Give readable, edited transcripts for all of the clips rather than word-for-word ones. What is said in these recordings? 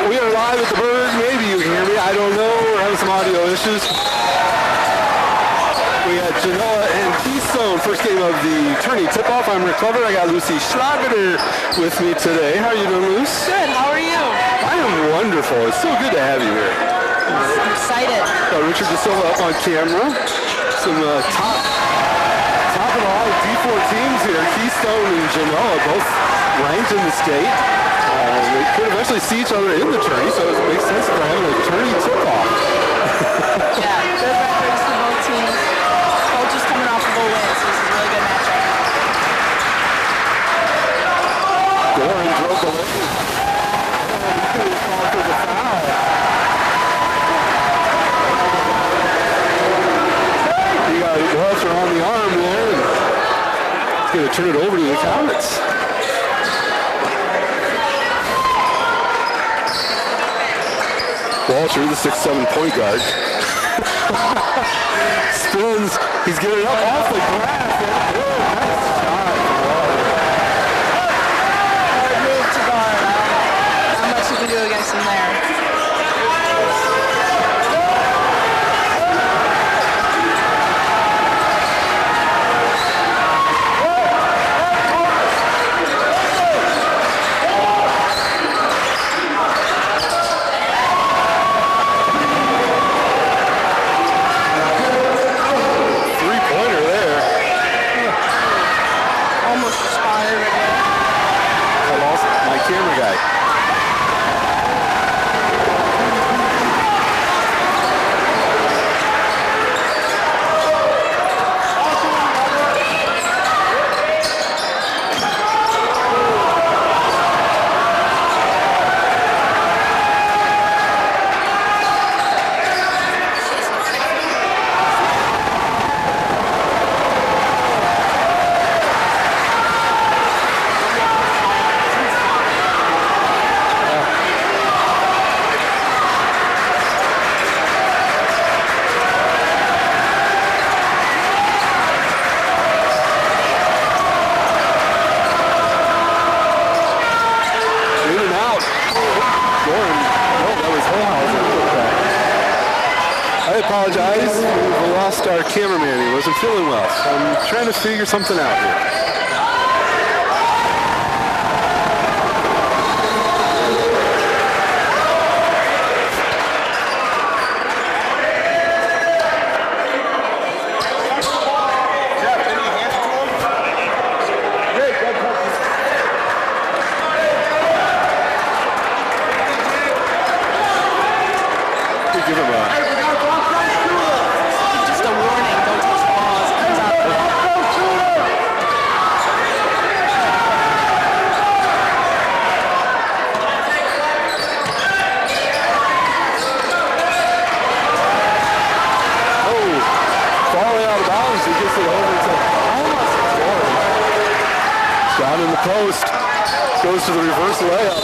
We are live at the Bird. Maybe you can hear me. I don't know. We're having some audio issues. We got Genoa and Keystone. First game of the Tourney tip-off. I'm Rick Clover. I got Lucy Schlager with me today. How are you doing, Luce? Good. How are you? I am wonderful. It's so good to have you here. I'm excited. Got Richard DeSilva up on camera. Some top of the line D4 teams here. Keystone and Genoa both ranked in the state. They could eventually see each other in the tourney, so it makes sense for having a tourney tip-off. Yeah, good records for both teams. Both just coming off of a win, so this is a really good matchup. Goran drove the lane. And he could have called for the foul. He got a rusher on the arm there. He's going to turn it over to the Comets. Walter, the 6'7" point guard. Spins. He's getting up off the grass. Nice shot. Hard move to guard. Not much you can do against him there. We lost our cameraman. He wasn't feeling well. So I'm trying to figure something out here. Give him a just a warning. Don't touch the ball as it comes out. falling out of bounds. He gets it over to almost scoring. Down in the post. Goes to the reverse layup.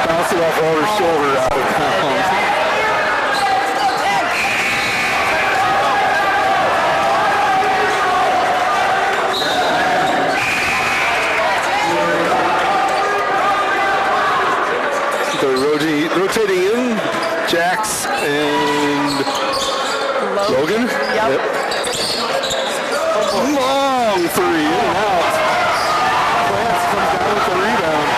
Bounce it off Walter's shoulder out of bounds. Rotating in, Jax and Logan. Yep. Long three, in and out. Lance comes down with the rebound.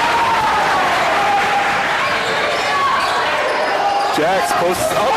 Jax posts up.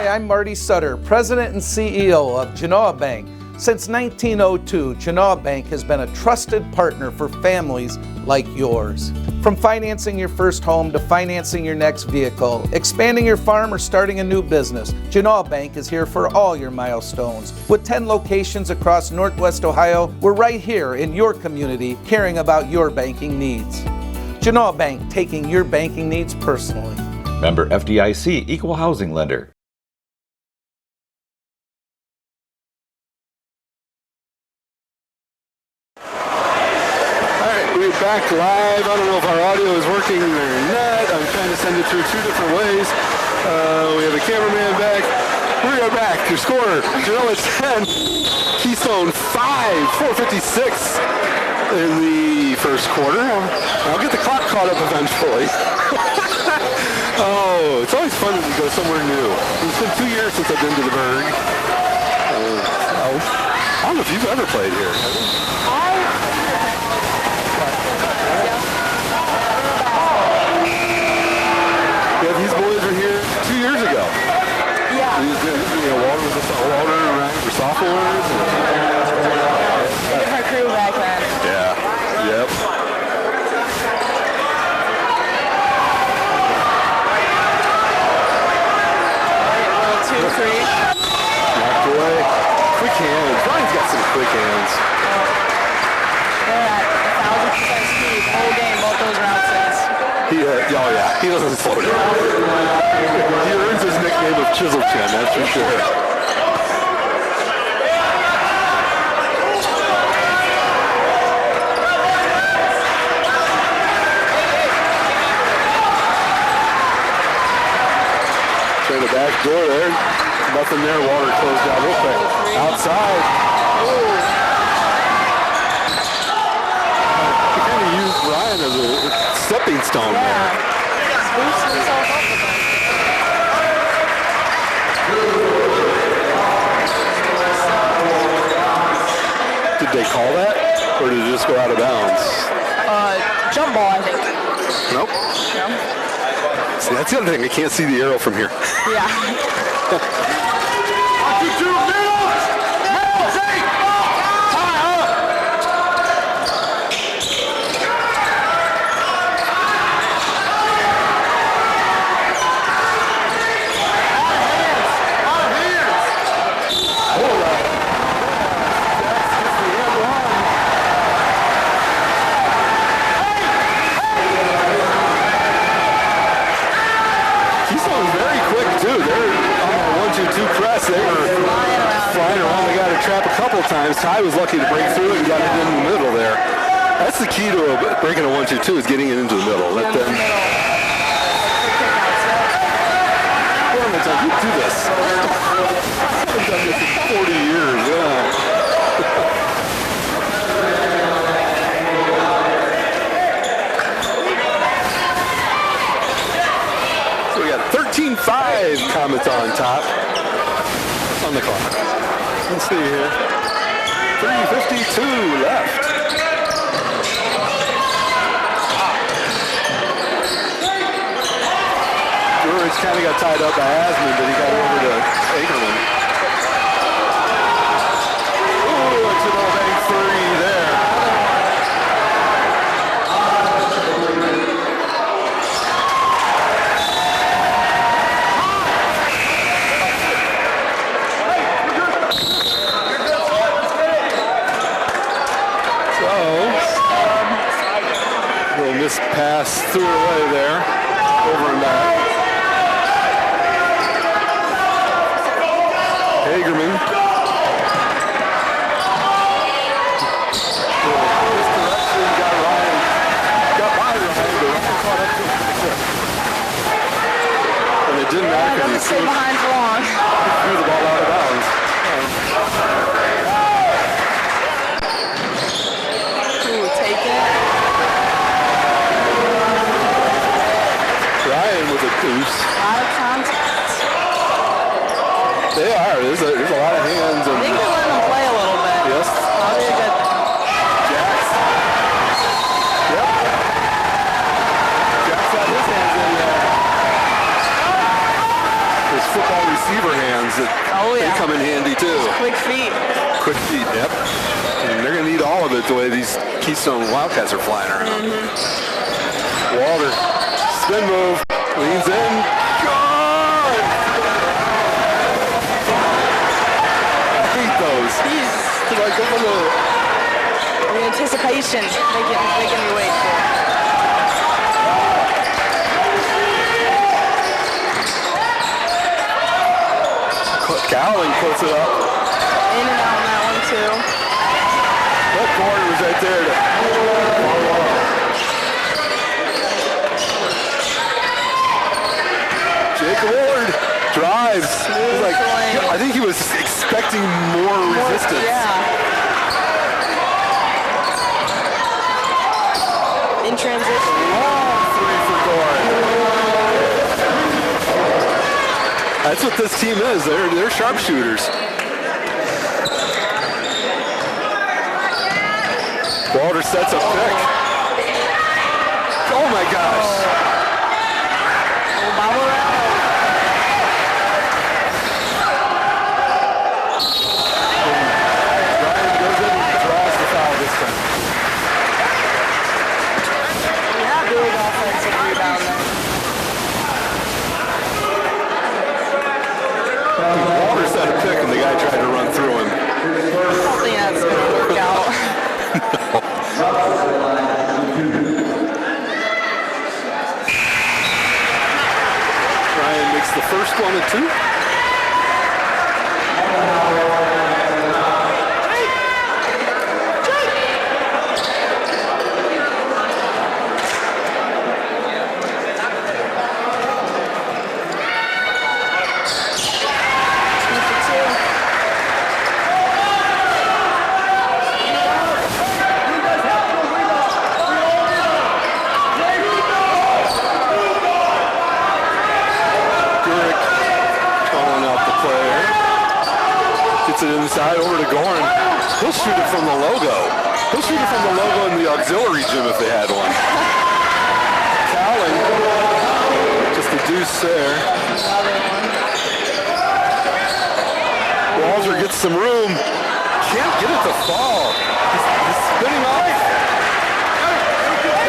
I'm Marty Sutter, President and CEO of Genoa Bank. Since 1902, Genoa Bank has been a trusted partner for families like yours. From financing your first home to financing your next vehicle, expanding your farm or starting a new business, Genoa Bank is here for all your milestones. With 10 locations across Northwest Ohio, we're right here in your community caring about your banking needs. Genoa Bank, taking your banking needs personally. Member FDIC, Equal Housing Lender. right back live. I don't know if our audio is working or not. I'm trying to send it through two different ways. We have a cameraman back. We are back. Your score, Genoa 10, Keystone 5, 4:56 in the first quarter. I'll get the clock caught up eventually. Oh, it's always fun to go somewhere new. It's been 2 years since I've been to the Berg. I don't know if you've ever played here. Yeah, these boys were here 2 years ago. Yeah. Walter was around for sophomores. Different crew back then. Yeah. Yep. Two, three. Knocked away. Quick hands. Ryan's got some quick hands. They're at 1,000% speed. Whole game, both those round sets. Oh yeah, he doesn't slow down. He earns his nickname of Chisel Chin, that's for sure. Trying the back door there. Nothing there. Water closed down real quick. Outside. He kind of used Ryan as a stepping stone there. Boost himself up with them. Did they call that? Or did it just go out of bounds? Jump ball, I think. Nope. No? See, that's the other thing. I can't see the arrow from here. Yeah. They were flying around. They got a trap a couple times. Ty was lucky to break through it and got it in the middle there. That's the key to breaking a 1-2-2 is getting it into the middle. Let them. You do this. I've done this for 40 years. Yeah. So we got 13-5 Comets on top. On the clock. Let's see here. 3:52 left. George kind of got tied up by Asman, but he got over to Agerman. Ooh, it's an all-bank 3 there. Miss pass threw away there, over and back. Hagerman. Misdirection, got by Ryan, but Ryan caught up to him. And it didn't matter because he stay behind for long. Threw the ball out of bounds. Ooh, take it. With a deuce. A lot of contact. They are. There's a lot of hands. And they can let them play a little bit. Yes. Probably a good thing. Jax. Yep. Jax got his hands in there. His football receiver hands. They come in handy too. Quick feet. Quick feet, yep. And they're going to need all of it the way these Keystone Wildcats are flying around. Walter. Spin move. Leans in. Gone! I hate those. Jeez. Like a little. The anticipation making me wait for it. Cowling puts it up. In and out on that one too. But Gordon was right there to follow up. Jake Ward drives. I think he was expecting more resistance. Yeah. In transition. Long three for Gordon. That's what this team is. They're sharpshooters. Walter sets a pick. Oh my gosh. Ryan goes in and draws the foul this time. Yeah, big offensive rebound there. Walter set a pick and the guy tried to run through him. I don't think that's going to work out. Ryan makes the first one at 2. It inside over to Gorin. He'll shoot it from the logo. He'll shoot it from the logo in the auxiliary gym if they had one. Cowling. Just a deuce there. Walter gets some room. Can't get it to fall. He's spinning off.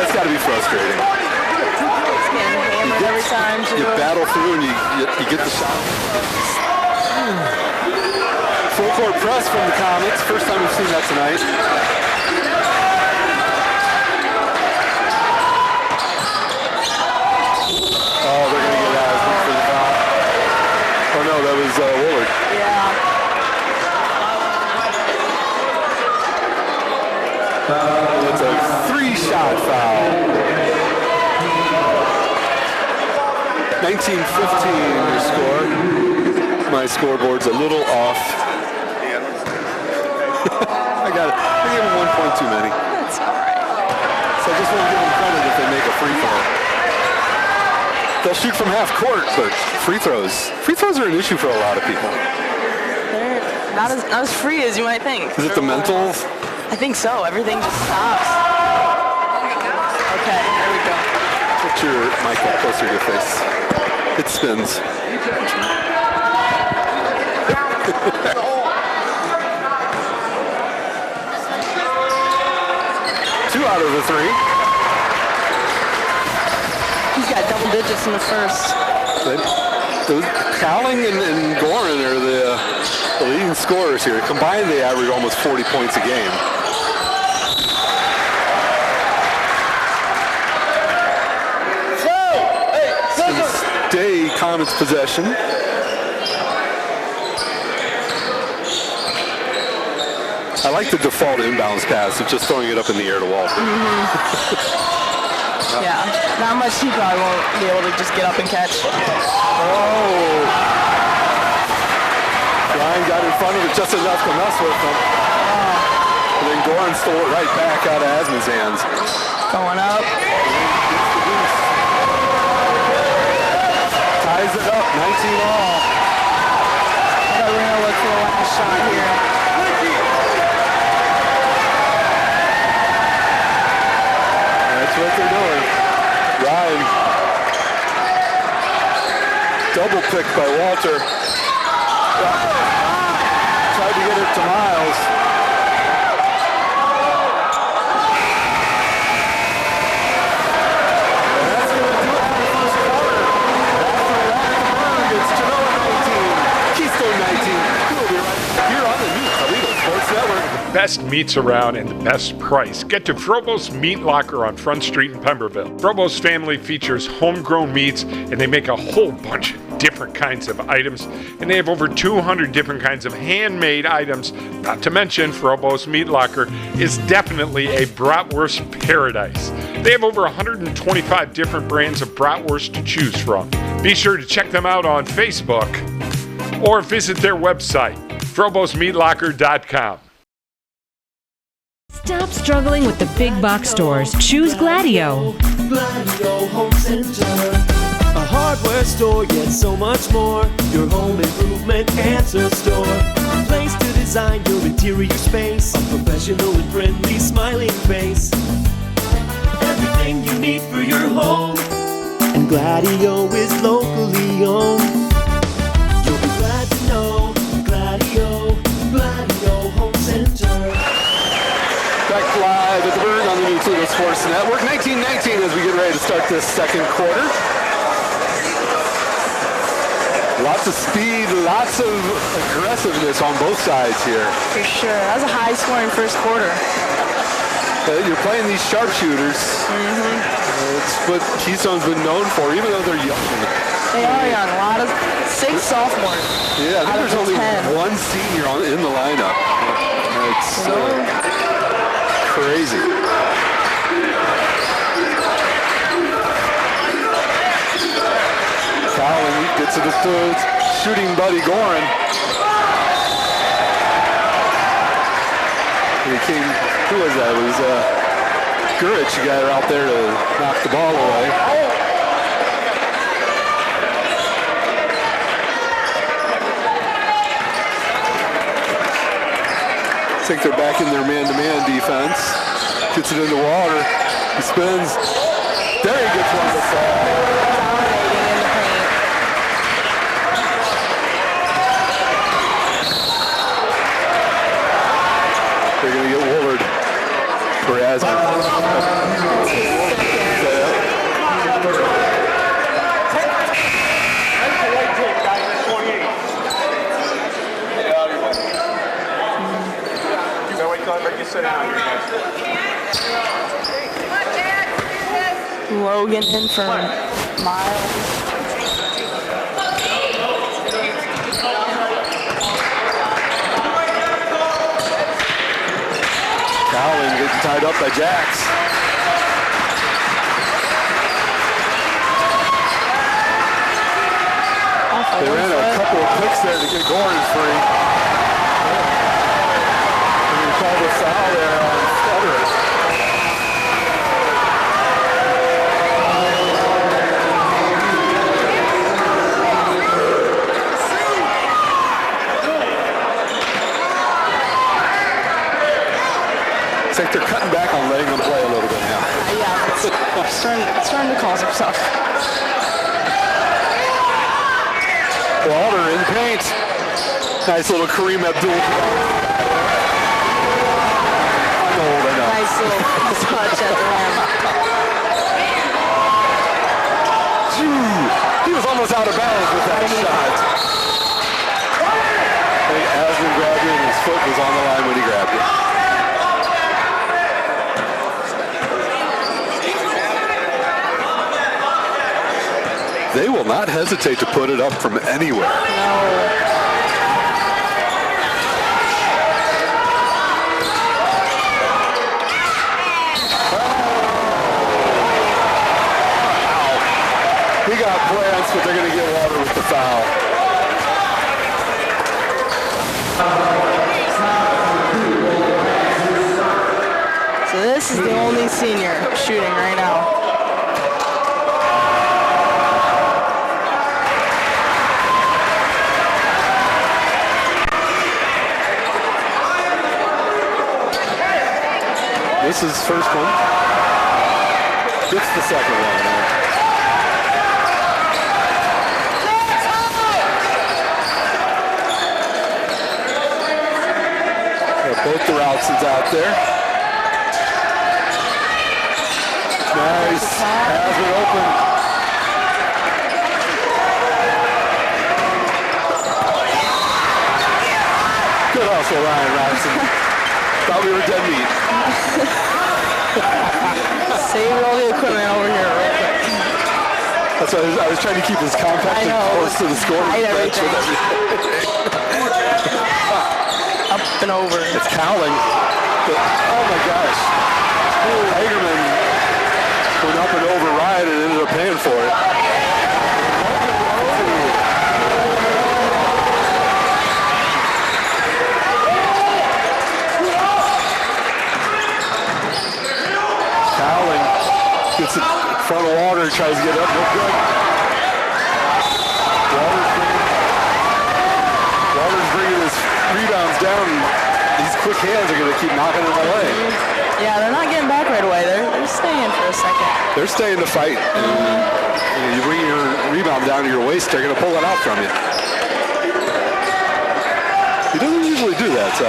That's got to be frustrating. You battle through and you get the shot. Full court press from the Comets. First time we've seen that tonight. Oh, they're going to get Asman for the foul. Oh no, that was Willard. Yeah. It's a 3-shot foul. 19-15 your score. My scoreboard's a little off. I gave him 1 point too many. That's all right. So I just want to give them credit if they make a free throw. They'll shoot from half court, but free throws are an issue for a lot of people. They're not as free as you might think. Is it the mental? I think so. Everything just stops. Okay, there we go. Put your mic up closer to your face. It spins. 2 out of the 3. He's got double digits in the first. Cowling and Gorin are the leading scorers here. Combined, they average almost 40 points a game. Stay Comets possession. I like the default inbounds pass of just throwing it up in the air to Walter. Yeah, not much he probably won't be able to just get up and catch. Oh. Ryan got in front of it just enough to mess with him. And then Gorin stole it right back out of Asman's hands. Going up. Ties it up, 19 all. But we're going to look for the last shot here. That's what they're doing. Ryan. Double pick by Walter. Tried to get it to Miles. And that's going to do it for the first quarter. After Rackburg, it's Genoa 19, Keystone 19. We'll be right here on the new Toledo Sports Network. Best meats around and the best price. Get to Frobose Meat Locker on Front Street in Pemberville. Frobose family features homegrown meats and they make a whole bunch different kinds of items, and they have over 200 different kinds of handmade items. Not to mention, Frobose Meat Locker is definitely a bratwurst paradise. They have over 125 different brands of bratwurst to choose from. Be sure to check them out on Facebook or visit their website, FroboseMeatLocker.com. Stop struggling with the big box stores. Choose Gladieux. Gladieux Home Center. A hardware store, yet so much more. Your home improvement answer store. A place to design your interior space. A professional and friendly smiling face. Everything you need for your home. And Gladieux is locally owned. You'll be glad to know Gladieux Home Center. Back live at the Berg on the new Toledo Sports Network. 19-19 as we get ready to start this second quarter. Lots of speed, lots of aggressiveness on both sides here. For sure. That was a high-scoring first quarter. You're playing these sharpshooters. It's what Keystone's been known for, even though they're young. They are young. A lot of 6 sophomores. Yeah, I think there's only 10. one senior in the lineup. It's crazy. Cowling gets it to shooting buddy Gorin. Who was that? It was Gurich, who got her out there to knock the ball away. I think they're back in their man-to-man defense. Gets it in the water. He spins. There he gets one to fall. They're going to get Woolard. Logan in for Miles. Cowling getting tied up by Jax. They ran a couple of clicks there to get Gorin free. And we called a foul there on Federer. It's like they're cutting back on letting them play a little bit now. Yeah, it's starting to cause some stuff. Walter in paint. Nice little Kareem Abdul. Nice little touch at the rim. He was almost out of bounds with that shot. I think Aslan grabbed it and his foot was on the line when he grabbed it. They will not hesitate to put it up from anywhere. No. He got plans, but they're going to get Water with the foul. So this is the only senior shooting right now. This is first one. Gets the second one. Both the Routsons out there. Nice. Has it open. Good hustle, Ryan Routson. Thought we were dead meat. Save all the equipment over here real quick. That's why I was trying to keep this compact and close to the score. Up and over. It's Cowling. Oh my gosh. Hagerman went up and over Ryan and ended up paying for it. Cowling gets it in front of Water, tries to get up, no good. Water's bringing his rebounds down. These quick hands are going to keep knocking them away. Yeah, they're not getting back right away. They're staying for a second. They're staying to fight. You bring your rebound down to your waist, they're going to pull it out from you. He doesn't usually do that, so.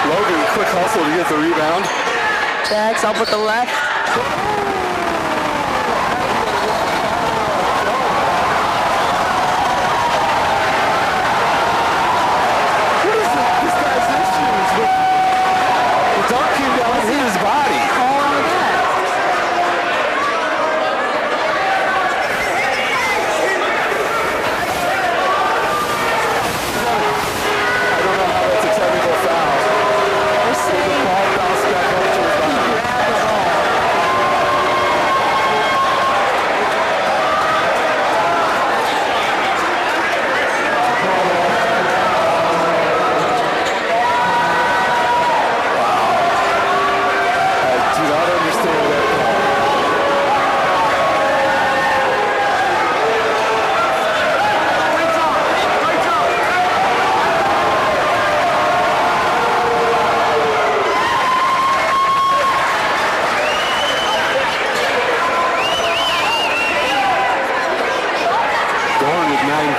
Logan, quick hustle to get the rebound. Jack's up with the left. What is this guy's issues? The dunk came down and hit his body.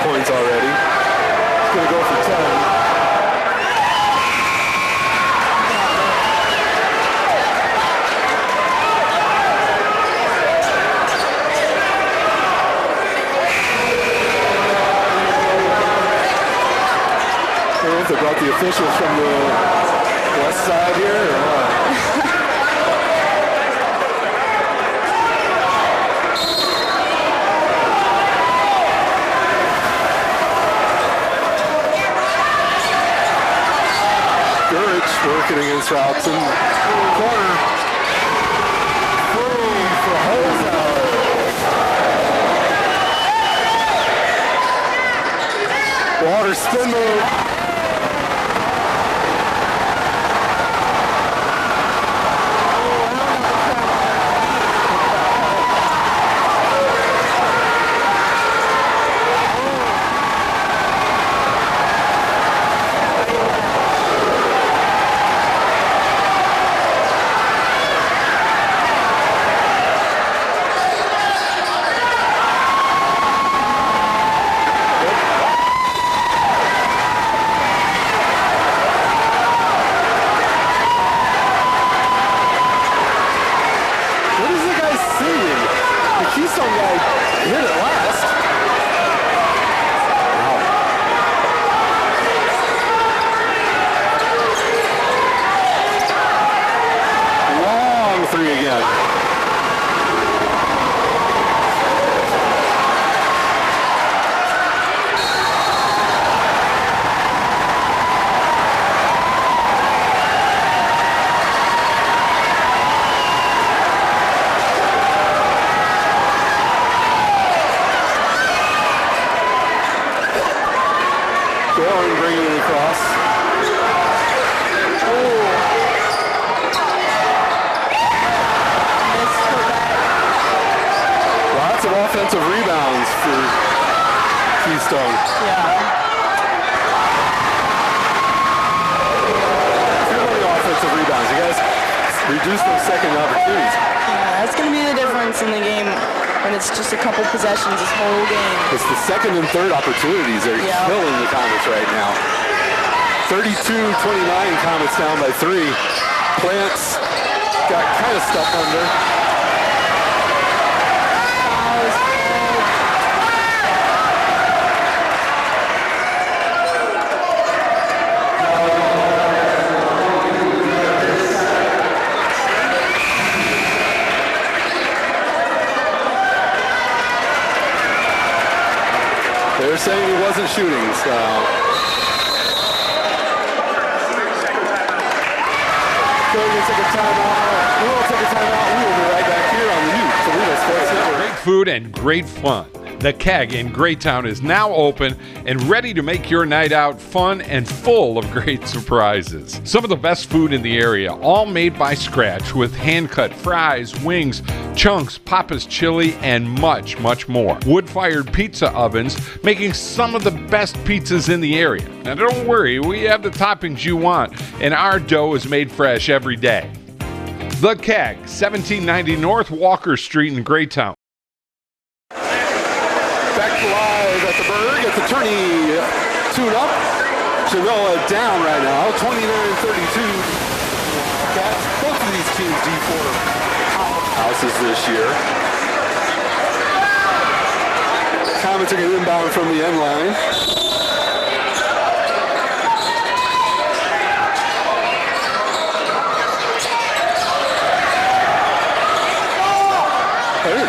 Points already. He's going to go for 10. I don't know if they brought the officials from the west side here or what. Working against Robson. Corner. Boom for Holzhauer. Water spin move. Keystone guy hit it last. Wow. Long three again. Bringing it across. Lots of offensive rebounds for Keystone. Yeah. Too many offensive rebounds. You guys reduce those second opportunities. Yeah, that's going to be the difference in the game when it's just a couple possessions this whole game. It's the second and third opportunities that are killing the Comets right now. 32-29, Comets down by 3. Plants got kind of stuck under. They're saying he wasn't shooting, so. We'll take a timeout. We will take a timeout. We will be right back here on the new Toledo Sports Network. Great food and great fun. The Keg in Greytown is now open and ready to make your night out fun and full of great surprises. Some of the best food in the area, all made by scratch with hand-cut fries, wings, chunks, Papa's chili, and much, much more. Wood-fired pizza ovens making some of the best pizzas in the area. Now don't worry, we have the toppings you want, and our dough is made fresh every day. The Keg, 1790 North Walker Street in Greytown. Back live at the Berg at the Tourney tune-up. Genoa down right now, 29-32. Got both of these teams D4 houses this year. Comets are going to inbound from the end line. Hey,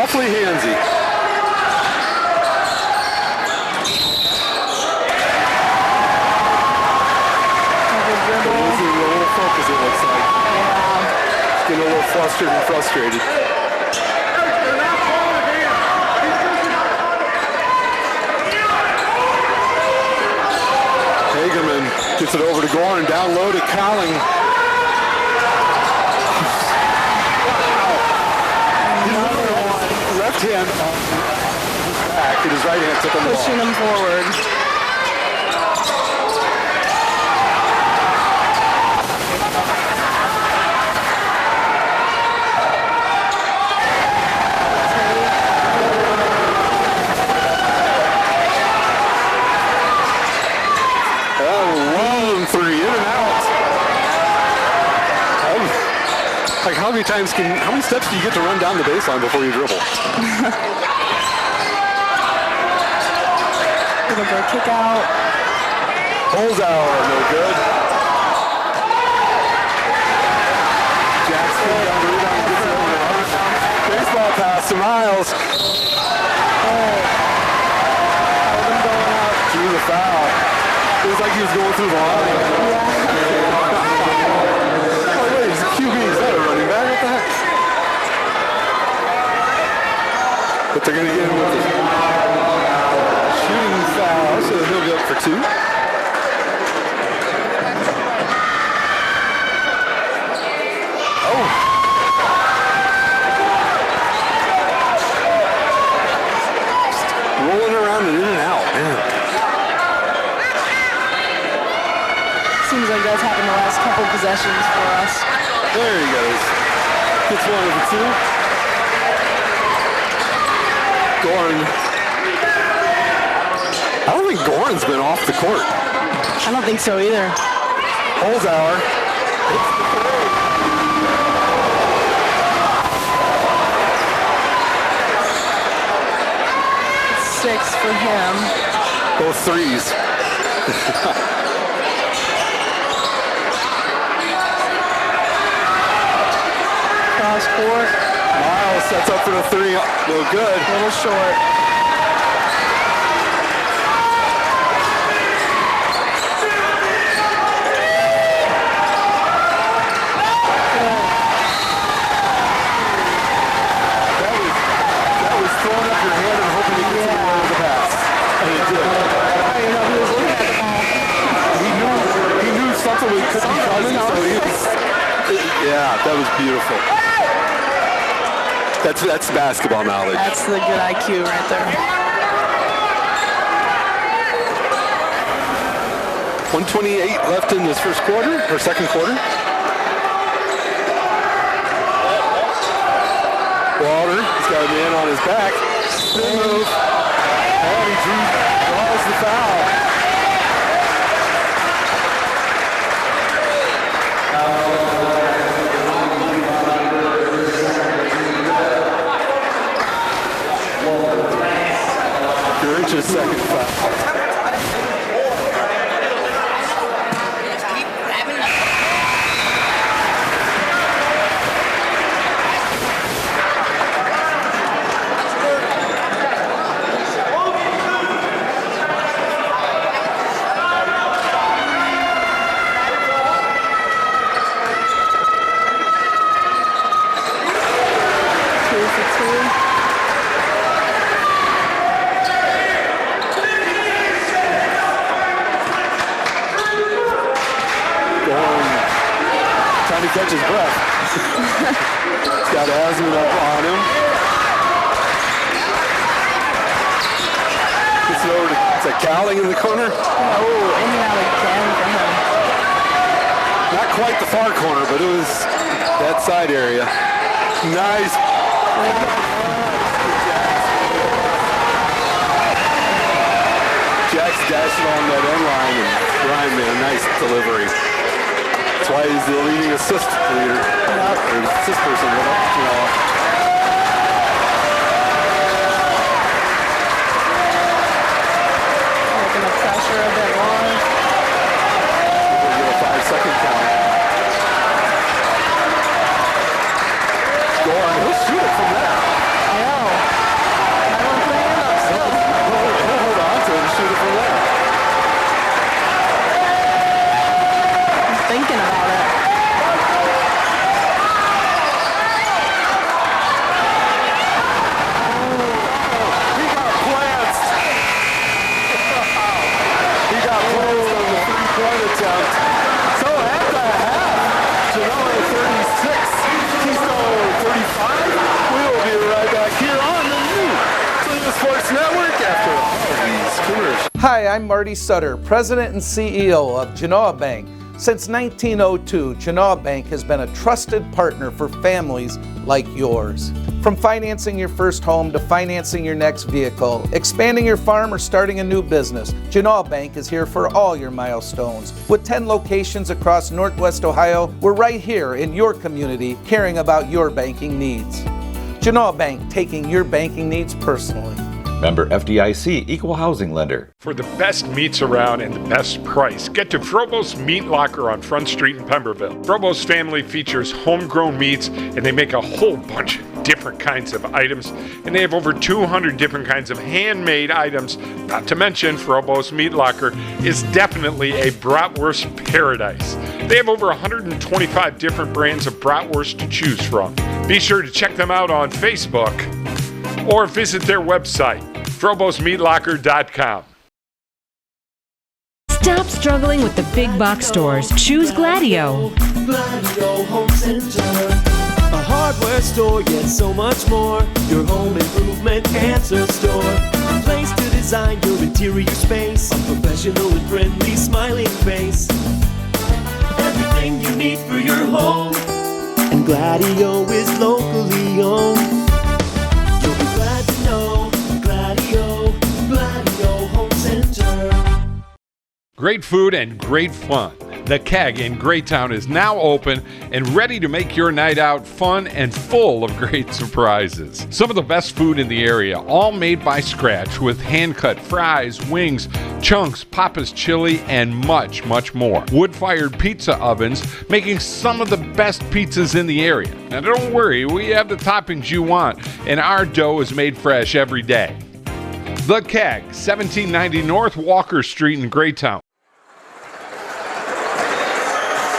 awfully handsy. Focus, it looks like. Yeah. Getting a little flustered and frustrated. Hagerman gets it over to Gorin, down low to Colling. Left hand back, and his right hand took him the ball. Pushing him forward. Like how many steps do you get to run down the baseline before you dribble? Gonna go kick out. Pulls out, no good. Jackson down the rebound, gets it over. Baseball pass to Miles. Drew the foul. It was like he was going through the line. QB, is that a running back? What the heck? But they're going to get him with a shooting foul, so he'll be up for two. Oh. Rolling around and in and out, man. Seems like that's happened the last couple possessions for us. There he goes. Gets one of the two. Gorin. I don't think Gorin's been off the court. I don't think so either. Holzhauer. Six for him. Both threes. Cross court. Miles sets up for the three. No good. A little short. That was throwing up your hand and hoping to get to the end of the pass. And it did. You know, he was looking at the ball. He knew something could be coming, so he was. Yeah, that was beautiful. That's basketball knowledge. That's the good IQ right there. 1:28 left in this first quarter, or second quarter. Walter, he's got a man on his back. Spin move. And he draws the foul. catch a second foul. Trying to catch his breath. He's got Asmund up on him. Gets it over to Cowling in the corner. Oh, in and out again for him. Not quite the far corner, but it was that side area. Nice. Jack's dashing on that end line, and Brian made a nice delivery. That's why he's the leading assist leader. Or assist person, you know. Making the pressure a bit more. We'll get a 5-second count. Goran, he'll shoot it from there. I know. I want to put him up still. He'll hold on to it and shoot it from there. I'm thinking about it. He got plants. He got plants on the three-point attempt. So at the half, Genoa 36, Keystone 35. We will be right back here on the new Toledo Sports Network after all these commercials. Hi, I'm Marty Sutter, President and CEO of Genoa Bank. Since 1902, Genoa Bank has been a trusted partner for families like yours. From financing your first home to financing your next vehicle, expanding your farm or starting a new business, Genoa Bank is here for all your milestones. With 10 locations across Northwest Ohio, we're right here in your community caring about your banking needs. Genoa Bank, taking your banking needs personally. Member FDIC, Equal Housing Lender. For the best meats around and the best price, get to Frobose Meat Locker on Front Street in Pemberville. Frobose family features homegrown meats, and they make a whole bunch of different kinds of items, and they have over 200 different kinds of handmade items. Not to mention, Frobose Meat Locker is definitely a bratwurst paradise. They have over 125 different brands of bratwurst to choose from. Be sure to check them out on Facebook or visit their website, FroboseMeatLocker.com. Stop struggling with the big box stores. Choose Gladieux. Gladieux Home Center. A hardware store, yet so much more. Your home improvement answer store. A place to design your interior space. A professional and friendly smiling face. Everything you need for your home. And Gladieux is locally owned. You'll be glad to know Gladieux Home Center. Great food and great fun. The Keg in Greytown is now open and ready to make your night out fun and full of great surprises. Some of the best food in the area, all made by scratch with hand-cut fries, wings, chunks, Papa's chili, and much, much more. Wood-fired pizza ovens making some of the best pizzas in the area. Now don't worry, we have the toppings you want, and our dough is made fresh every day. The Keg, 1790 North Walker Street in Greytown.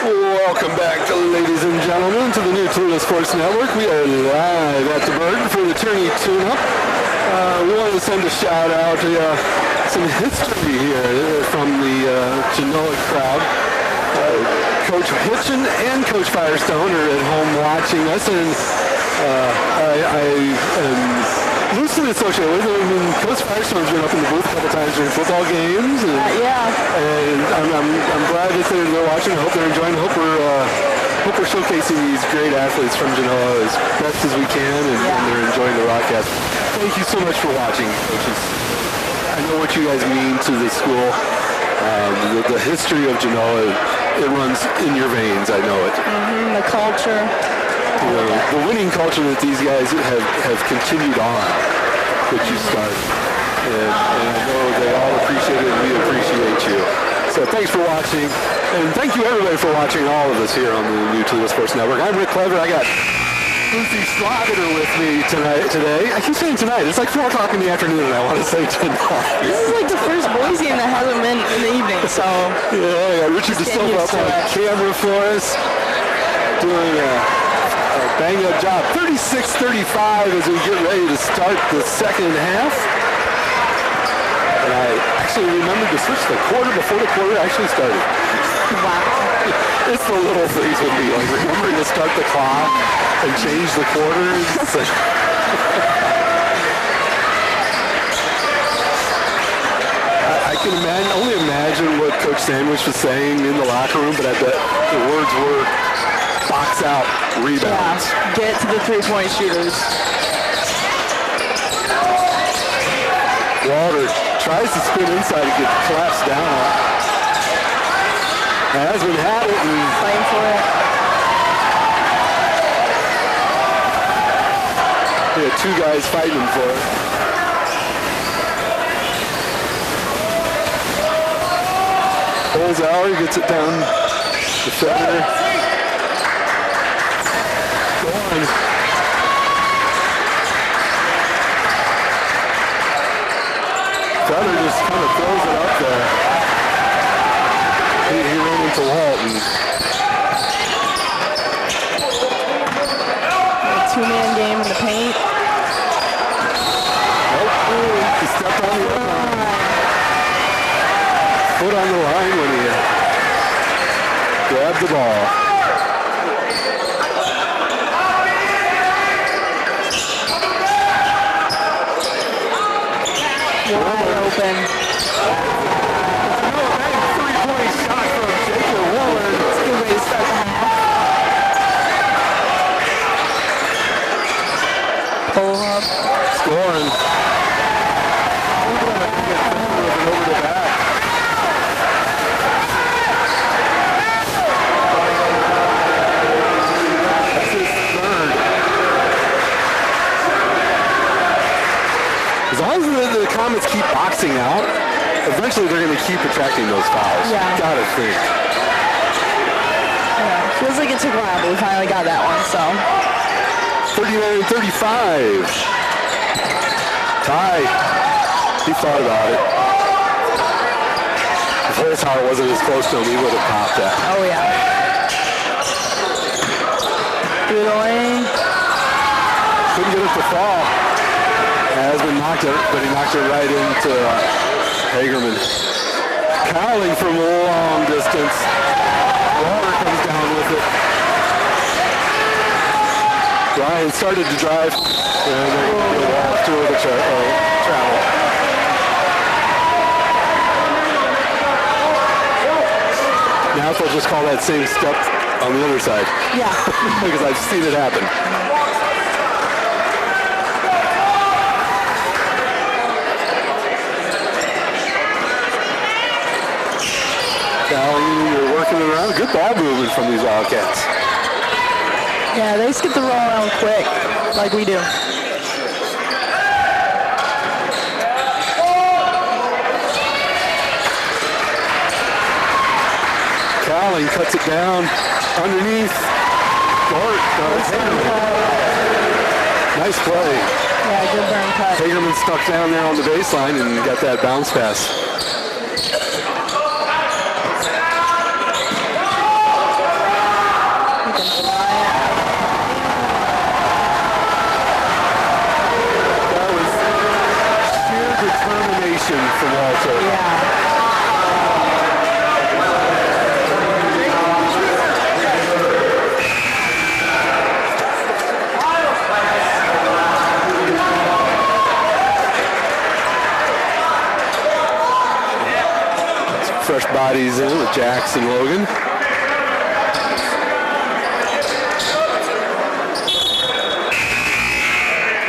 Welcome back, ladies and gentlemen, to the new Toledo Sports Network. We are live at the Berg for the Tourney tune-up. We wanted to send a shout-out to some history here from the Genoa crowd. Coach Hitchin and Coach Firestone are at home watching us, and I am loosely associated with it. I mean, Coach Firestone's been up in the booth a couple times during football games, and I'm glad that they're watching. I hope they're enjoying. I hope we're showcasing these great athletes from Genoa as best as we can, and they're enjoying the broadcast. Thank you so much for watching, coaches. I know what you guys mean to the school. The history of Genoa, it runs in your veins. I know it. The culture. The winning culture that these guys have continued on, which you started. And I know they all appreciate it, and we appreciate you. So thanks for watching, and thank you everybody for watching all of us here on the new Toledo Sports Network. I'm Rick Clever. I got Lucy Schlageter with me today. I keep saying tonight. It's like 4 o'clock in the afternoon, and I want to say tonight. This is like the first boys game that hasn't been in the evening, so. Yeah, I got Richard DeSilva up on camera for us, doing a bang-up job. 36-35 as we get ready to start the second half. And I actually remembered to switch the quarter before the quarter actually started. Wow. It's the little things with me, like remembering to start the clock and change the quarters. I can only imagine what Coach Sandwich was saying in the locker room, but I bet the words were box out rebounds. Yeah, get to the three-point shooters. Walter tries to spin inside and get collapsed down. Hasman had it and fighting for it. We had 2 guys fighting for it. Pulls out, he gets it down the center. Going. Feather just kind of throws it up there. He ran into Walton. 2-man game in the paint. Nope. He stepped on the line. Foot on the line when he grabbed the ball. Wide open. Scoring. Over the back. That's his third. As long as the Comets keep boxing out, eventually they're going to keep attracting those fouls. Yeah. Gotta think. Yeah. Feels like it took a while, but we finally got that one, so. 39-35. Ty, he thought about it. If Holzhauer wasn't as close to him, he would have popped that. Oh, yeah. Through the lane. Couldn't get it to fall. Hasman knocked it, but he knocked it right into Hagerman. Cowling from a long distance. Water comes down with it. Ryan started to drive, and they're going to go off to the travel. Now they'll just call that same step on the other side. Yeah. Because I've seen it happen. Now you're working around. Good ball movement from these Wildcats. Yeah, they skip the roll around quick, like we do. Cowling cuts it down underneath. Nice play. Yeah, good burn cut. Hagerman stuck down there on the baseline and got that bounce pass. From Walter. Yeah. Some fresh bodies in with Jackson Logan.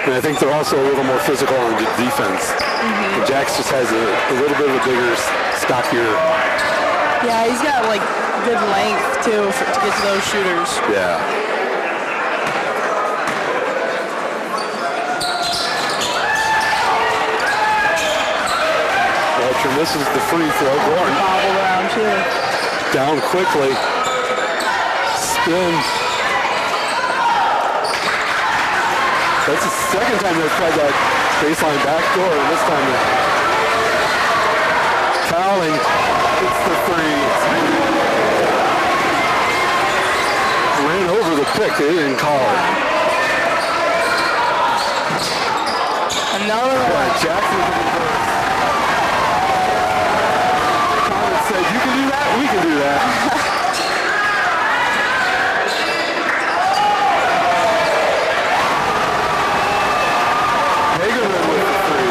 And I think they're also a little more physical on the defense. Mm-hmm. Jax just has a little bit of a bigger, stockier. Yeah, he's got like good length too to get to those shooters. Yeah. misses the free throw. Gorn bobbled around too. Down quickly. Spin. That's the second time they've tried that baseline backdoor, and this time Cowling hits the three. Ran over the pick, they didn't call it. Another one. Jackson said, you can do that, we can do that. Hagerman with the three.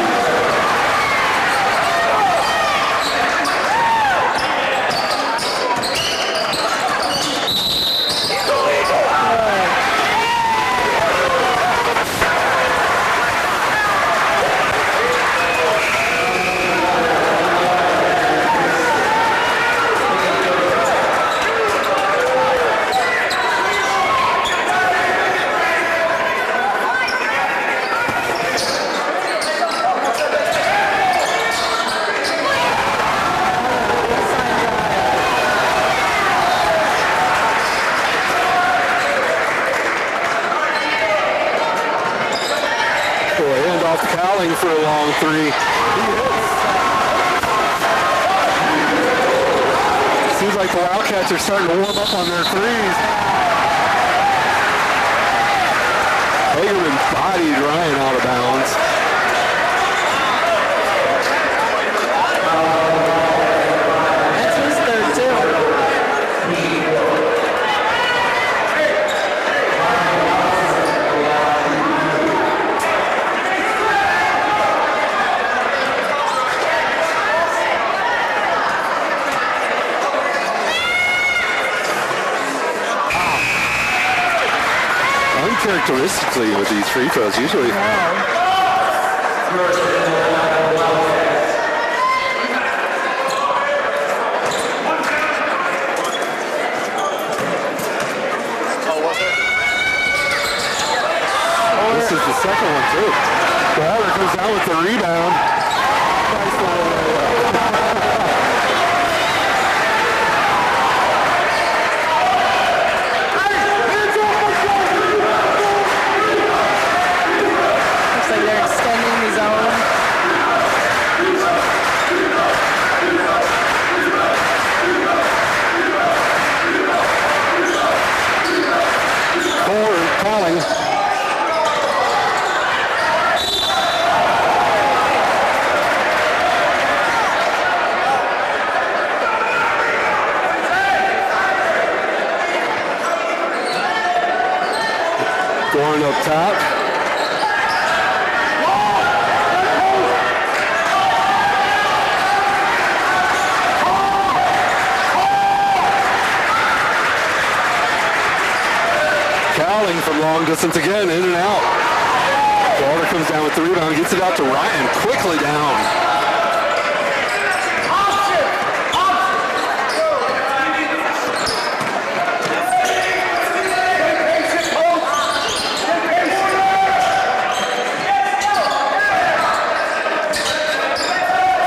For a long three. Seems like the Wildcats are starting to warm up on their threes. Hagerman bodied Ryan out of bounds. That's his third too. Uncharacteristically with these free throws, usually. This is the second one too. Waller goes down with the rebound. Nice little Gorn up top. Cowling from long distance again, in and out. Walter comes down with the rebound, gets it out to Ryan, quickly down.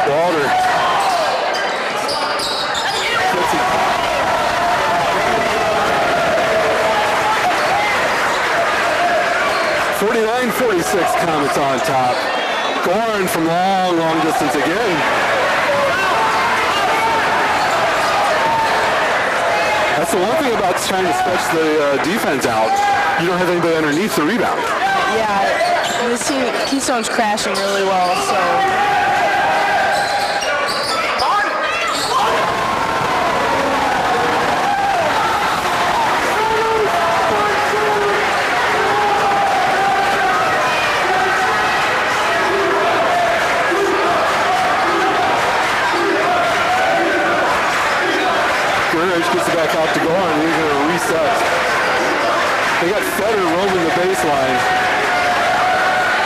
Walter. 49-46 Comets on top. Gorn from long distance again. That's the one thing about trying to stretch the defense out. You don't have anybody underneath the rebound. Yeah, this team, Keystone's crashing really well, so. Gets it back out to Gorn. He's going to reset. They got Fetter rolling the baseline.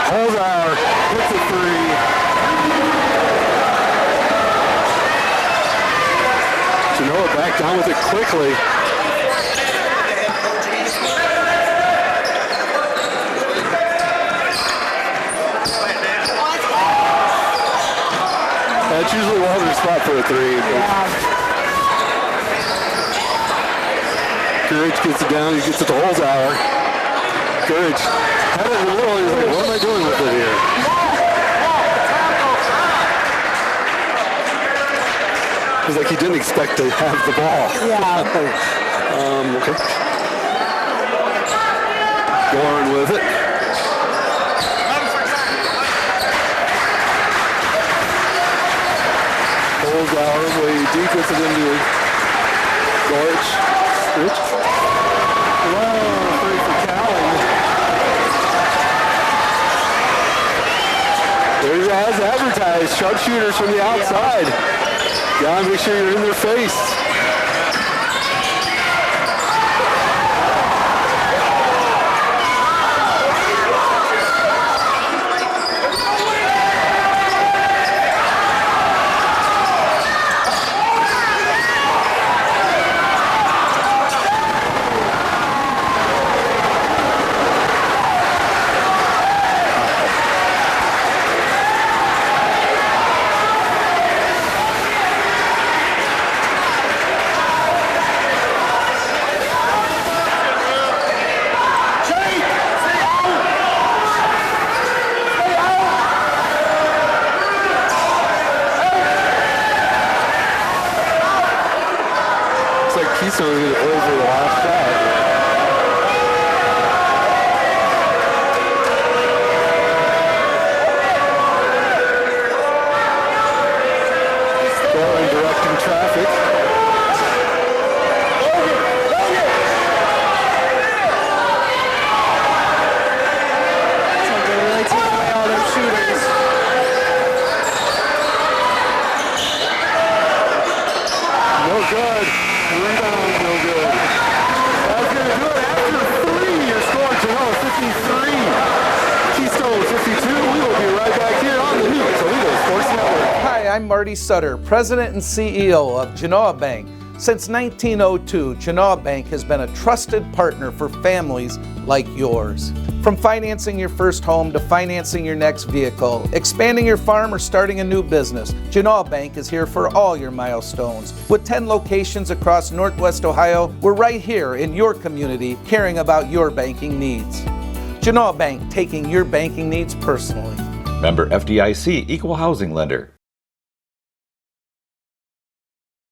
Holzhauer hits a three. Genoa back down with it quickly. Had That's usually Walter's spot for a three. Courage gets it down. He gets it the whole tower. Courage had it in the middle. He's like, what am I doing with it here? It's like he didn't expect to have the ball. Yeah. Okay. Going with it. Holds out way deep, gets it into Gorge. Rich. Whoa, free for Callan. There's as advertised, sharpshooters from the outside. Gotta make sure you're in their face. Keystone is going to play for the last shot. Scoring, directing traffic. So they're really taking away all their shooters. No good. Rebound, no good. That's going to do it after three. Your score, Genoa 53. Keystone 52. We will be right back here on the new Toledo Sports Network. Hi, I'm Marty Sutter, President and CEO of Genoa Bank. Since 1902, Genoa Bank has been a trusted partner for families like yours. From financing your first home to financing your next vehicle, expanding your farm or starting a new business, Genoa Bank is here for all your milestones. With 10 locations across Northwest Ohio, we're right here in your community caring about your banking needs. Genoa Bank, taking your banking needs personally. Member FDIC, Equal Housing Lender.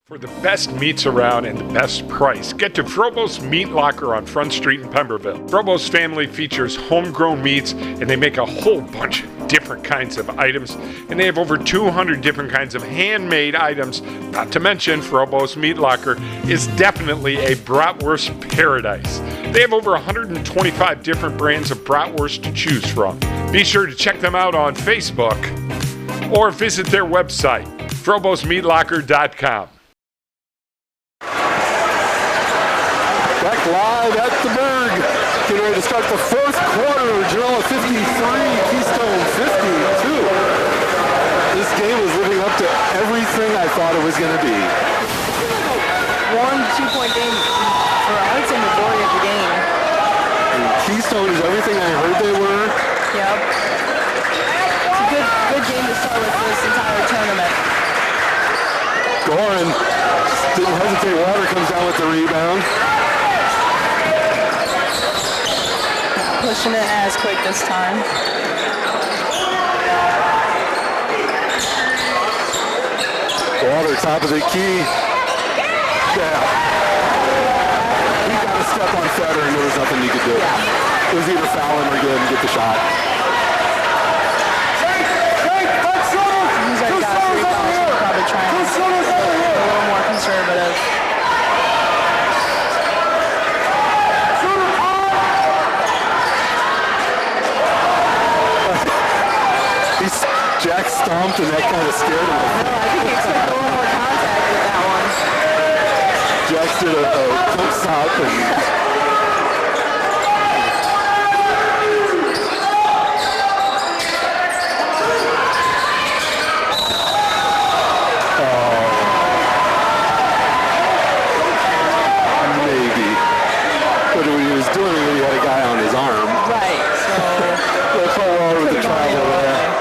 For the best meats around and the best price, get to Frobose Meat Locker on Front Street in Pemberville. Frobose family features homegrown meats, and they make a whole bunch of different kinds of items, and they have over 200 different kinds of handmade items. Not to mention, Frobose Meat Locker is definitely a bratwurst paradise. They have over 125 different brands of bratwurst to choose from. Be sure to check them out on Facebook or visit their website, FroboseMeatLocker.com. Back live at the Berg. Getting ready to start the fourth quarter. Genoa 53, Keystone 52. This game was living up to everything I thought it was going to be. 1 2-point game for, I would say, majority of the game. And Keystone is everything I heard they were. Yep. It's a good game to start with this entire tournament. Gorin didn't hesitate. Water comes down with the rebound. Pushing it as quick this time. Water, top of the key. Yeah. He got a step on Fetter and there was nothing he could do. Yeah. It was either foul him or get him to get the shot. These are guys who are probably trying to be a little more conservative. Jack stomped and that kind of scared him. No, I think he expected a little more contact with that one. Jack did a quick stop and maybe. But what he was doing, he had a guy on his arm. Right, so Let's go over the travel there.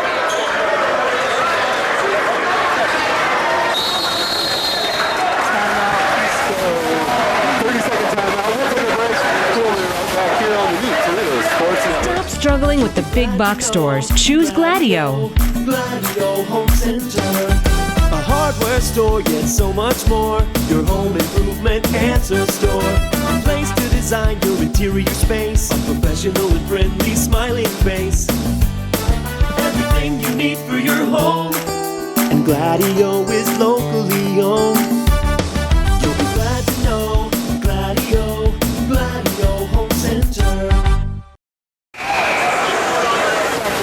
at big box stores. Choose Gladieux. Gladieux Home Center. A hardware store, yet so much more. Your home improvement answer store. A place to design your interior space. A professional and friendly smiling face. Everything you need for your home. And Gladieux is locally owned. You'll be glad to know Gladieux, Gladieux Home Center.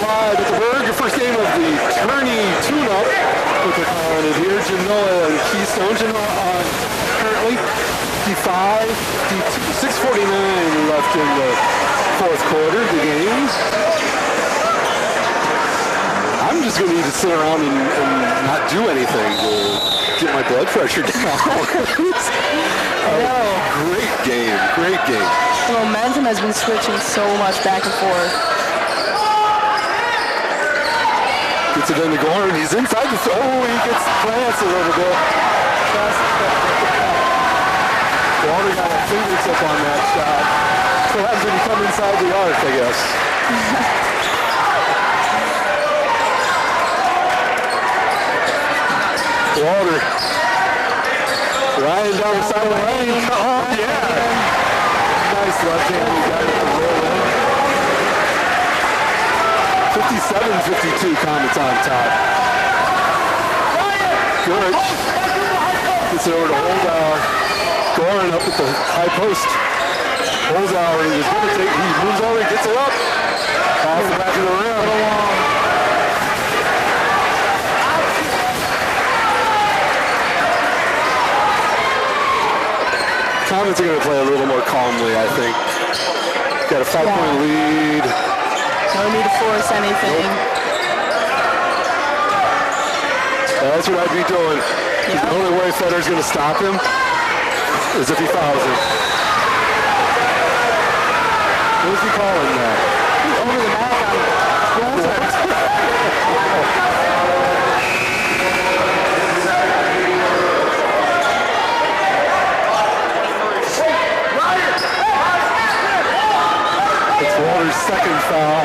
Live at the Berg, your first game of the Tourney tune-up, what they're calling it here. Genoa and Keystone. Genoa on currently 55, 6:49 left in the fourth quarter of the game. I'm just going to need to sit around and not do anything to get my blood pressure down. Great game, great game. The momentum has been switching so much back and forth. Gets it into Goran. He's inside the he gets glanced a little bit. Water got a fingertip on that shot. So what happens when you come inside the arc, I guess. Water. Ryan down the side of the lane. Oh, yeah. Nice left-handed guy to roll in. 57-52 Comets on top. Good. Gets it over to Holdauer. Goran up at the high post. Holdauer is going to take, he moves over, gets it up. Off the back of the rim. Comets are going to play a little more calmly, I think. Got a 5-point lead. No need to force anything. That's what I'd be doing. Yep. The only way Federer's going to stop him is if he fouls him. What is he calling that? Over the back on It's Walter's second foul.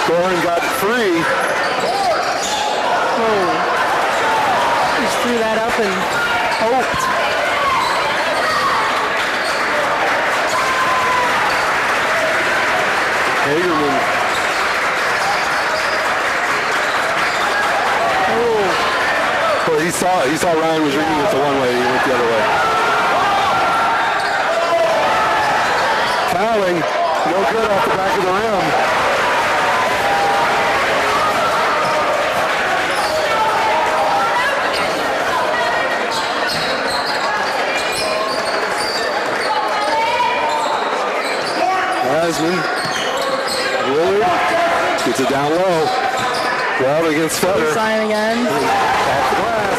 Goran got free. Oh. Just threw that up and hoped. Hagerman. Oh. Well, he saw Ryan was reading it the one way, he went the other way. Fouling, no good off the back of the rim. Willard gets it down low. Walter against Federer. Sign again. Off the glass.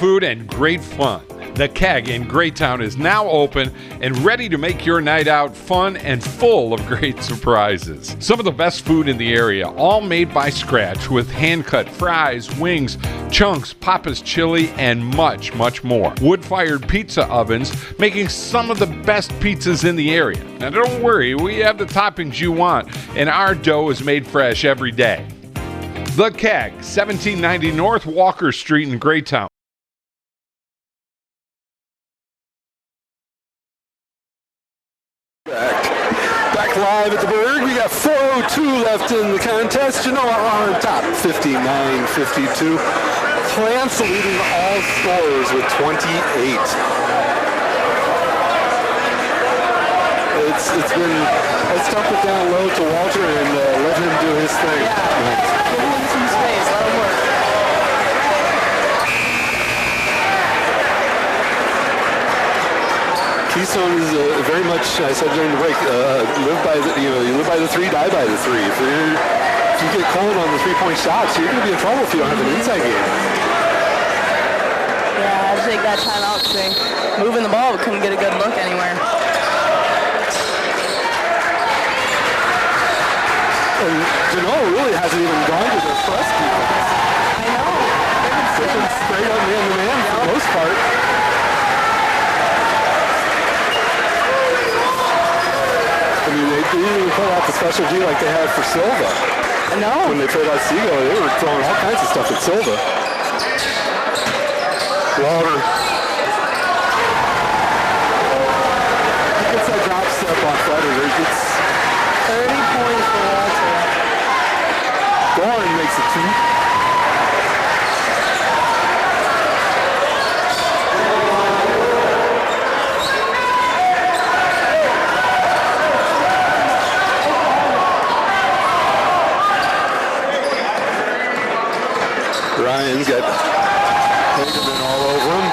Food and great fun. The Keg in Greytown is now open and ready to make your night out fun and full of great surprises. Some of the best food in the area, all made by scratch with hand-cut fries, wings, chunks, Papa's chili, and much, much more. Wood-fired pizza ovens making some of the best pizzas in the area. Now don't worry, we have the toppings you want, and our dough is made fresh every day. The Keg, 1790 North Walker Street in Greytown. Back live at the Berg. We got 4:02 left in the contest. Genoa on top, 59-52. Plants leading all scorers with 28. let's dump it down low to Walter and let him do his thing. Yeah, give him some space, let him work. Keystone is very much, I said during the break, you live by the three, die by the three. If you get cold on the three-point shots, you're going to be in trouble if you don't have an inside game. Yeah, I had to take that time out because moving the ball, we couldn't get a good look anywhere. And Genoa really hasn't even gone to their press defense. I know. They've been straight up man-to-man for the most part. I mean, they didn't even pull out the special D like they had for Silva. I know. When they played Otsego, they were throwing all kinds of stuff at Silva. Walter. He gets that drop step on Federer. It's 30 points for Walter. Gorin makes it 2. Ryan's got Hagerman all over him.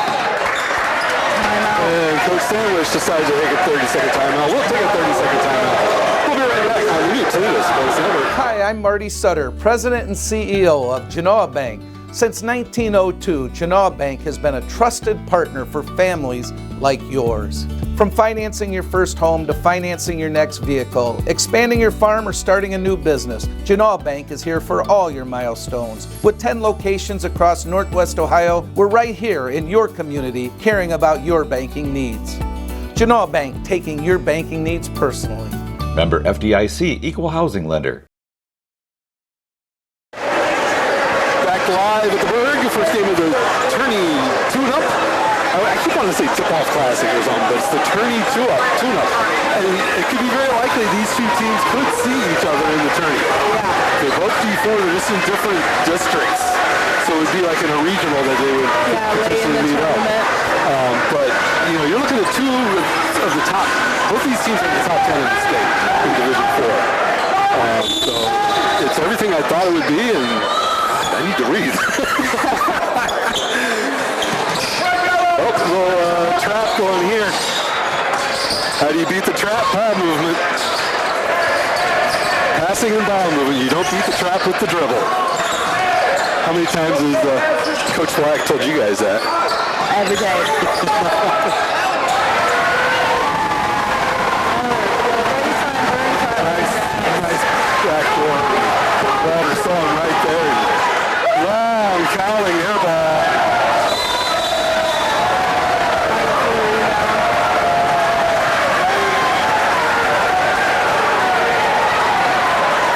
And Coach Sandwich decides to take a 30-second timeout. We'll take a 30-second timeout. We'll be right back. Now, we need to do this, but it's never. Hi, I'm Marty Sutter, President and CEO of Genoa Bank. Since 1902, Genoa Bank has been a trusted partner for families like yours. From financing your first home to financing your next vehicle, expanding your farm or starting a new business, Genoa Bank is here for all your milestones. With 10 locations across Northwest Ohio, we're right here in your community caring about your banking needs. Genoa Bank, taking your banking needs personally. Member FDIC, Equal Housing Lender. Back live at the Berg, first game of the Tourney tune-up. I keep wanting to say tip-off classic or something, but it's the Tourney tune-up. And it could be very likely these two teams could see each other in the Tourney. Yeah. They're both D4, they're just in different districts. So it would be like in a regional that they would late in the meet up. tournament. But, you're looking at two of the top, both these teams are in the top 10 in the state in Division 4. So it's everything I thought it would be, and I need to breathe. Little trap going here. How do you beat the trap? Ball movement. Passing and ball movement. You don't beat the trap with the dribble. How many times has Coach Black told you guys that? Every day. Nice backboard. Walter saw him right there. Long cowling air ball.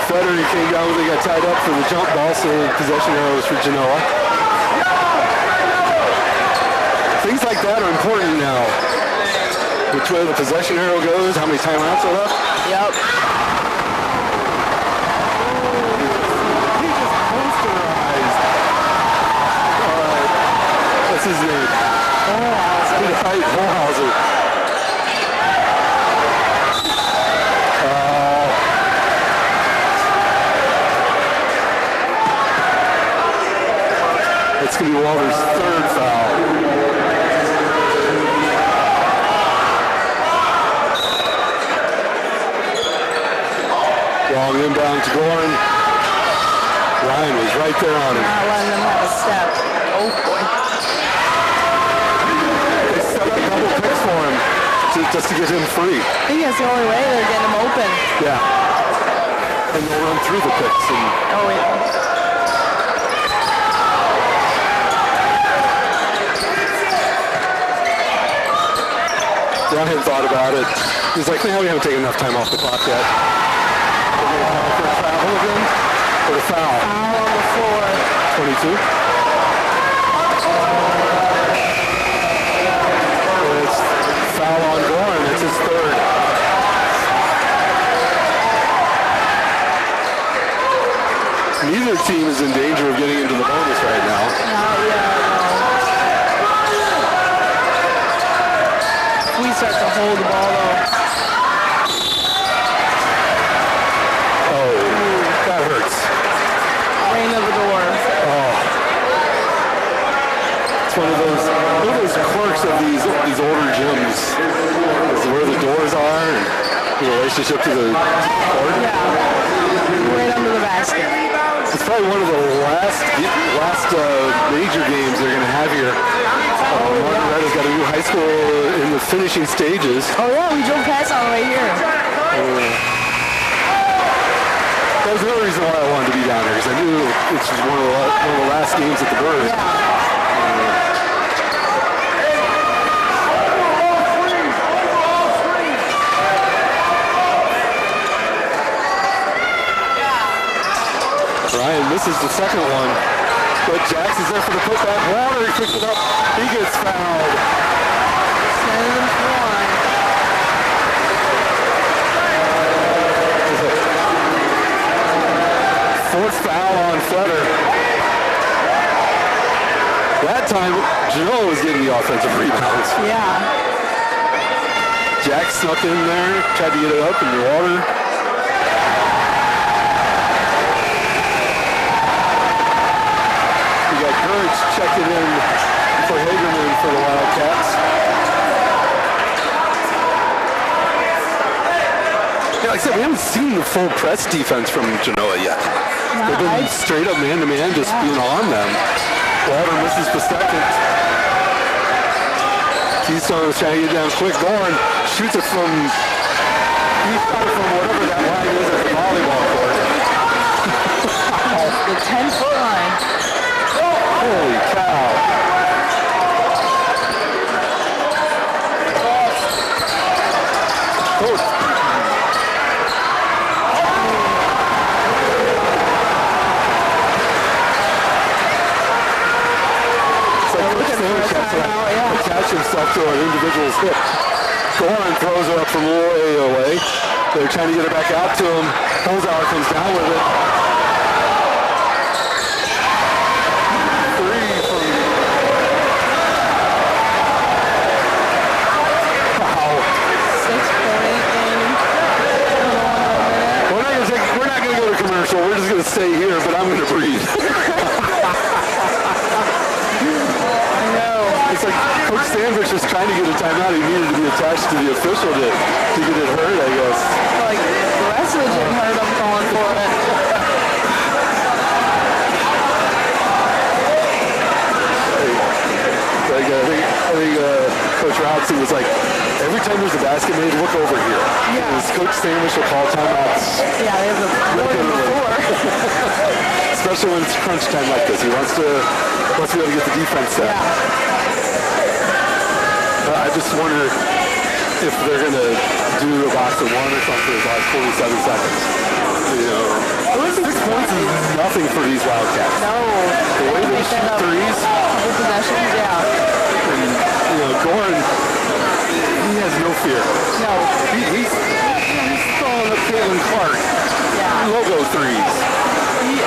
Federer came down when they got tied up for the jump ball, so the possession arrow was for Genoa. Things like that are important now. Which way the possession arrow goes, how many timeouts are left. Yep. He just posterized. What's his name? Volhauser. It's going to be Walter's third foul. Long inbound to Gorin. Ryan was right there on him. Not letting them have a step. Oh boy. They set up double picks for him just to get him free. I think that's the only way they're getting him open. Yeah. And they'll run through the picks. Oh yeah. Ryan thought about it. He's like, man, we haven't taken enough time off the clock yet. We're going to call for a travel again? Or a foul? Foul on the floor. 22. It's foul on Gorin. It's his third. Neither team is in danger of getting into the bonus right now. Not yet, no. We start to hold the ball though. love these older gyms. This is where the doors are and the relationship to the court. Yeah. Right under the basket. It's probably one of the last major games they're going to have here. Margaretta's got a new high school in the finishing stages. Oh yeah, we drove past on the way here. That was another reason why I wanted to be down here, because I knew it's one of the last games at the Bird. Yeah. Ryan misses the second one, but Jackson's there for the putback. Water, he picks it up. He gets fouled. 7-1. Fourth foul on Fletter. That time, Genoa was getting the offensive rebounds. Yeah. Jack snuck in there, tried to get it up in the water. Checking in for Hagerman for the Wildcats. Yeah, like I said, we haven't seen the full press defense from Genoa yet. They've been straight up man-to-man, just being on them. Walter misses the second. Keystone is trying to get down quick. Gorn shoots it from, whatever that line is at the volleyball court. The 10-foot line. Holy cow. Attach himself to an individual's hip. Goran throws her up from way away. They're trying to get it back out to him. Holzhauer comes down with it. So we're just going to stay here, but I'm going to breathe. I know. It's like Coach Sandwich was trying to get a timeout. He needed to be attached to the official to get it hurt, I guess. Like, the rest of the gym heard him calling for it. I think Coach Robson was like, every time there's a basket made, look over here. Yeah. Because Coach Sandwich will call timeouts. Yeah, they have the more than before. Especially when it's crunch time like this. He wants to be able to get the defense set. Yeah. I just wonder if they're going to do a box of one or something in the last 47 seconds. You know, 6 points is nothing for these Wildcats. No. The way they shoot threes. Couple possessions, yeah. And, you know, Goran, he has no fear. No. He's throwing up Caitlin Clark. Yeah. Logo threes. He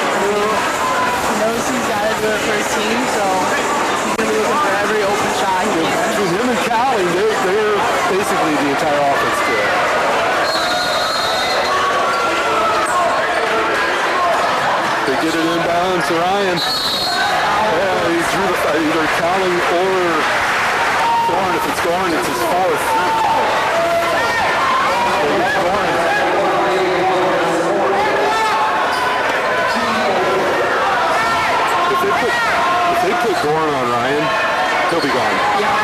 knows he's got to do it for his team, so he's going to be looking for every open shot he can. Between him and Cowling, they're basically the entire offense to it. They get it inbound to Ryan. Yeah, he drew the either Cowling or Gorn. If it's Gorn, it's his fourth. If they put Gorn on Ryan, he'll be gone. Yeah.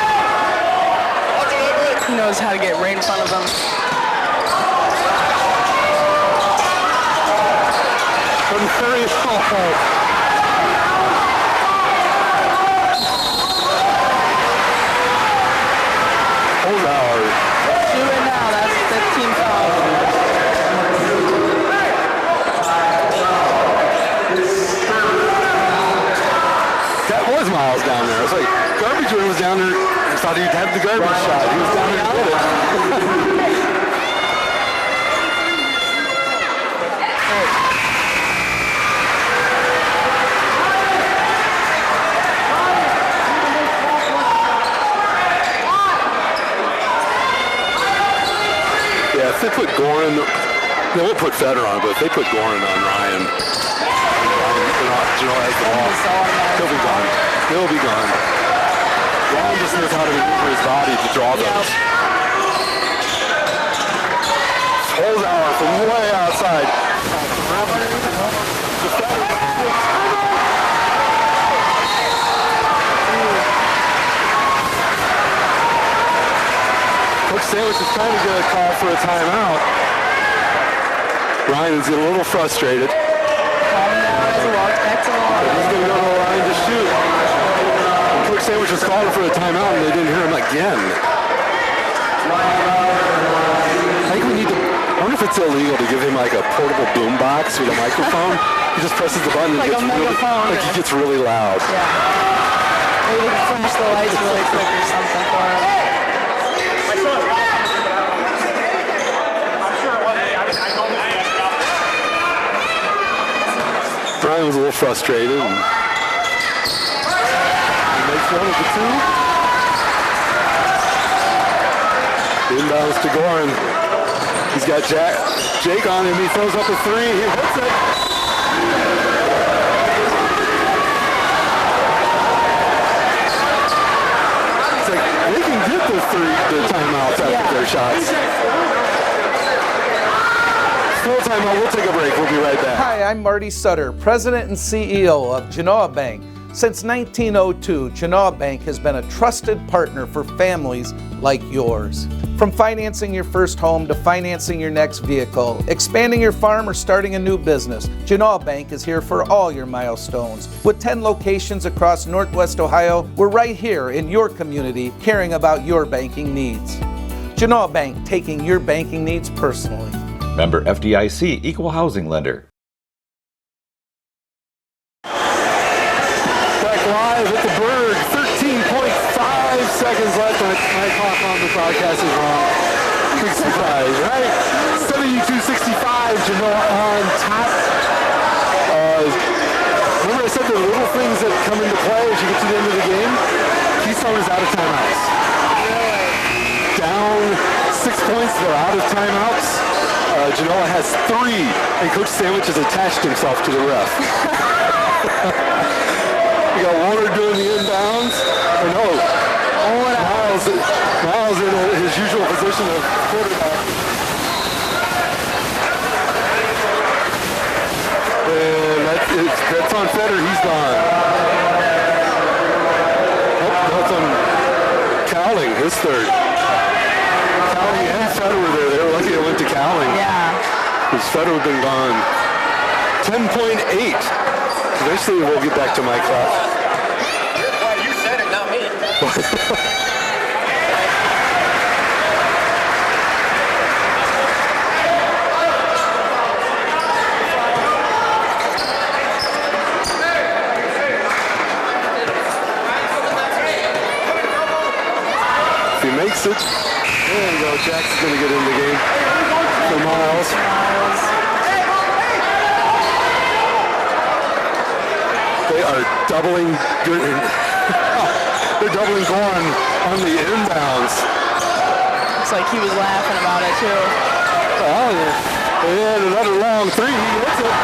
He knows how to get right in front of them. From Curry, Holzhauer. Shoot it now. That's 15 fouls. That was Miles down there. It's like garbage when he was down there. I thought he'd have the garbage shot. He was down there to get it. Yeah, if they put Goran, they won't put Feder on, but if they put Goran on Ryan, Genoa has the ball. He'll be gone. He'll be gone. Ryan just knows how to maneuver his body to draw those. Holds out from way outside. Coach Sandwich is trying to get a call for a timeout. Ryan is getting a little frustrated. He's going to go to the line to shoot. Coach Sandwich was calling for a timeout and they didn't hear him again. I think we need to, I wonder if it's illegal to give him like a portable boom box with a microphone. He just presses the button and Like a megaphone. he gets really loud. Yeah. Maybe we can flash the lights really quick or something for him. Brian was a little frustrated and he makes one of the two. Inbounds to Gorin. He's got Jake on him. He throws up a three. He hits it. It's like they can get the timeouts after their shots. Full timeout. We'll take a break. We'll be right back. Hi, I'm Marty Sutter, President and CEO of Genoa Bank. Since 1902, Genoa Bank has been a trusted partner for families like yours. From financing your first home to financing your next vehicle, expanding your farm, or starting a new business, Genoa Bank is here for all your milestones. With 10 locations across Northwest Ohio, we're right here in your community caring about your banking needs. Genoa Bank, taking your banking needs personally. Member FDIC, Equal Housing Lender. Back live at the Berg, 13.5 seconds left. My clock on the broadcast is wrong. Big surprise, right? 72-65, Genoa on top. Remember I said there are little things that come into play as you get to the end of the game? Keystone is out of timeouts. Down 6 points, they're out of timeouts. Genoa has 3, and Coach Sandwich has attached himself to the ref. We got Warner doing the inbounds. Or no, Miles in his usual position of quarterback. And that's on Fetter. He's gone. Oh, that's on Cowling, his third. Cowling and Fetter were there. They were lucky it went to Cowling. Yeah. Because Fetter would have been gone. 10.8. Eventually we'll get back to my clock. Well, you said it, not me. If he makes it, there you go. Jackson's going to get in the game for Miles. They are doubling good. They're doubling Gorin on the inbounds. Looks like he was laughing about it too. Oh, yeah. And another long three. He hits it.